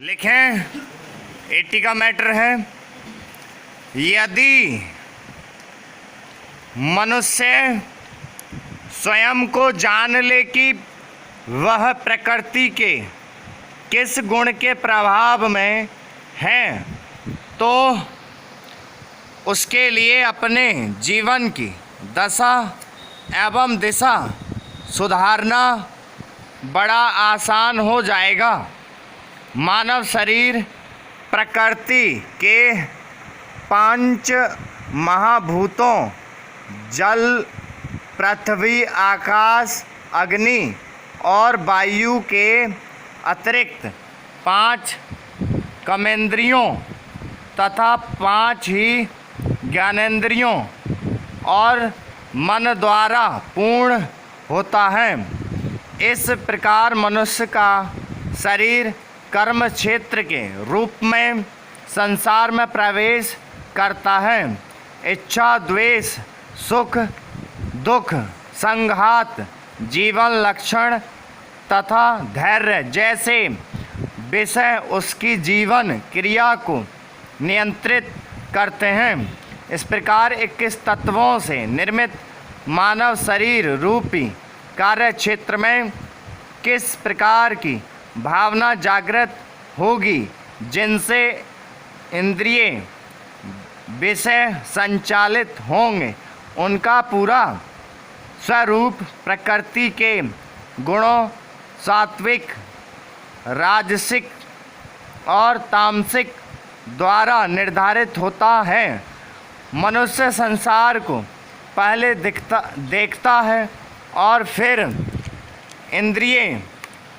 लिखें 80 का मैटर है। यदि मनुष्य स्वयं को जान ले कि वह प्रकृति के किस गुण के प्रभाव में है, तो उसके लिए अपने जीवन की दशा एवं दिशा सुधारना बड़ा आसान हो जाएगा। मानव शरीर प्रकृति के 5 महाभूतों जल, पृथ्वी, आकाश, अग्नि और वायु के अतिरिक्त 5 कर्मेंद्रियों तथा 5 ही ज्ञानेंद्रियों और मन द्वारा पूर्ण होता है। इस प्रकार मनुष्य का शरीर कर्म क्षेत्र के रूप में संसार में प्रवेश करता है। इच्छा, द्वेष, सुख, दुख, संघात, जीवन लक्षण तथा धैर्य जैसे विषय उसकी जीवन क्रिया को नियंत्रित करते हैं। इस प्रकार 21 तत्वों से निर्मित मानव शरीर रूपी कार्य क्षेत्र में किस प्रकार की भावना जागृत होगी, जिनसे इंद्रिय विषय संचालित होंगे, उनका पूरा स्वरूप प्रकृति के गुणों सात्विक, राजसिक और तामसिक द्वारा निर्धारित होता है। मनुष्य संसार को पहले देखता है और फिर इंद्रिय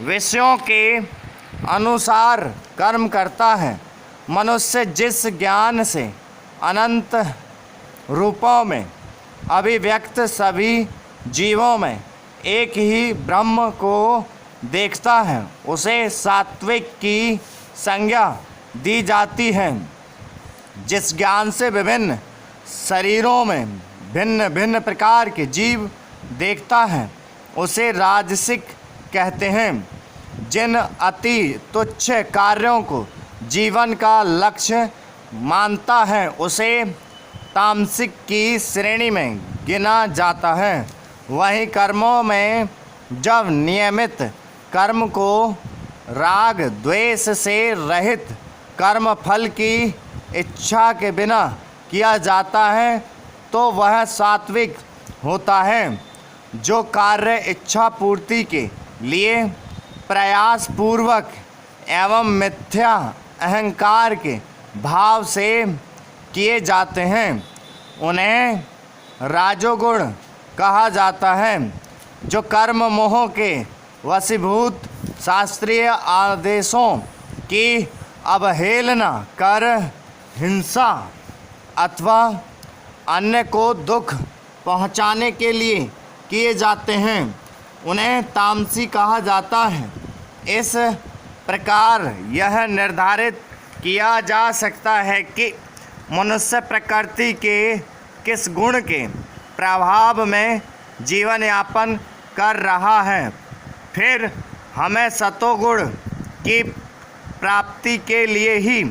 विषयों के अनुसार कर्म करता है। मनुष्य जिस ज्ञान से अनंत रूपों में अभिव्यक्त सभी जीवों में एक ही ब्रह्म को देखता है, उसे सात्विक की संज्ञा दी जाती है। जिस ज्ञान से विभिन्न शरीरों में भिन्न भिन्न प्रकार के जीव देखता है, उसे राजसिक कहते हैं। जिन अति तुच्छ कार्यों को जीवन का लक्ष्य मानता है, उसे तामसिक की श्रेणी में गिना जाता है। वहीं कर्मों में जब नियमित कर्म को राग द्वेष से रहित कर्म फल की इच्छा के बिना किया जाता है, तो वह सात्विक होता है। जो कार्य इच्छा पूर्ति के लिए प्रयास पूर्वक एवं मिथ्या अहंकार के भाव से किए जाते हैं, उन्हें राजोगुण कहा जाता है। जो कर्म मोह के वशीभूत शास्त्रीय आदेशों की अवहेलना कर हिंसा अथवा अन्य को दुख पहुंचाने के लिए किए जाते हैं, उन्हें तामसी कहा जाता है। इस प्रकार यह निर्धारित किया जा सकता है कि मनुष्य प्रकृति के किस गुण के प्रभाव में जीवन यापन कर रहा है। फिर हमें सतोगुण की प्राप्ति के लिए ही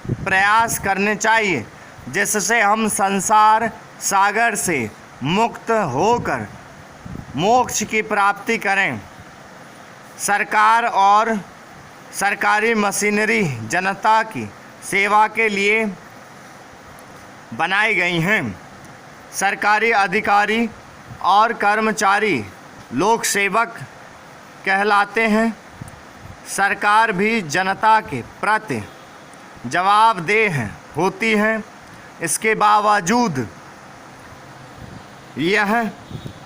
प्रयास करने चाहिए, जिससे हम संसार सागर से मुक्त होकर मोक्ष की प्राप्ति करें। सरकार और सरकारी मशीनरी जनता की सेवा के लिए बनाई गई हैं। सरकारी अधिकारी और कर्मचारी लोक सेवक कहलाते हैं। सरकार भी जनता के प्रति जवाबदेह होती है। इसके बावजूद यह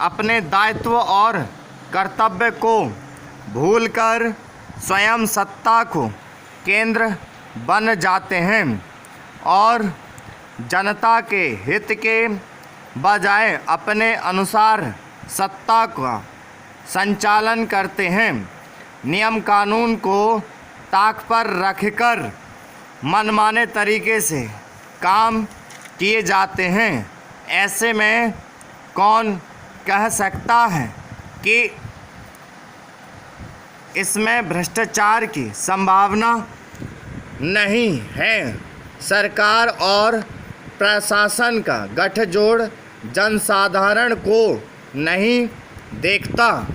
अपने दायित्व और कर्तव्य को भूलकर स्वयं सत्ता को केंद्र बन जाते हैं और जनता के हित के बजाय अपने अनुसार सत्ता का संचालन करते हैं। नियम कानून को ताक पर रखकर मनमाने तरीके से काम किए जाते हैं। ऐसे में कौन कह सकता है कि इसमें भ्रष्टाचार की संभावना नहीं है। सरकार और प्रशासन का गठजोड़ जनसाधारण को नहीं देखता।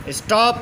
स्टॉप।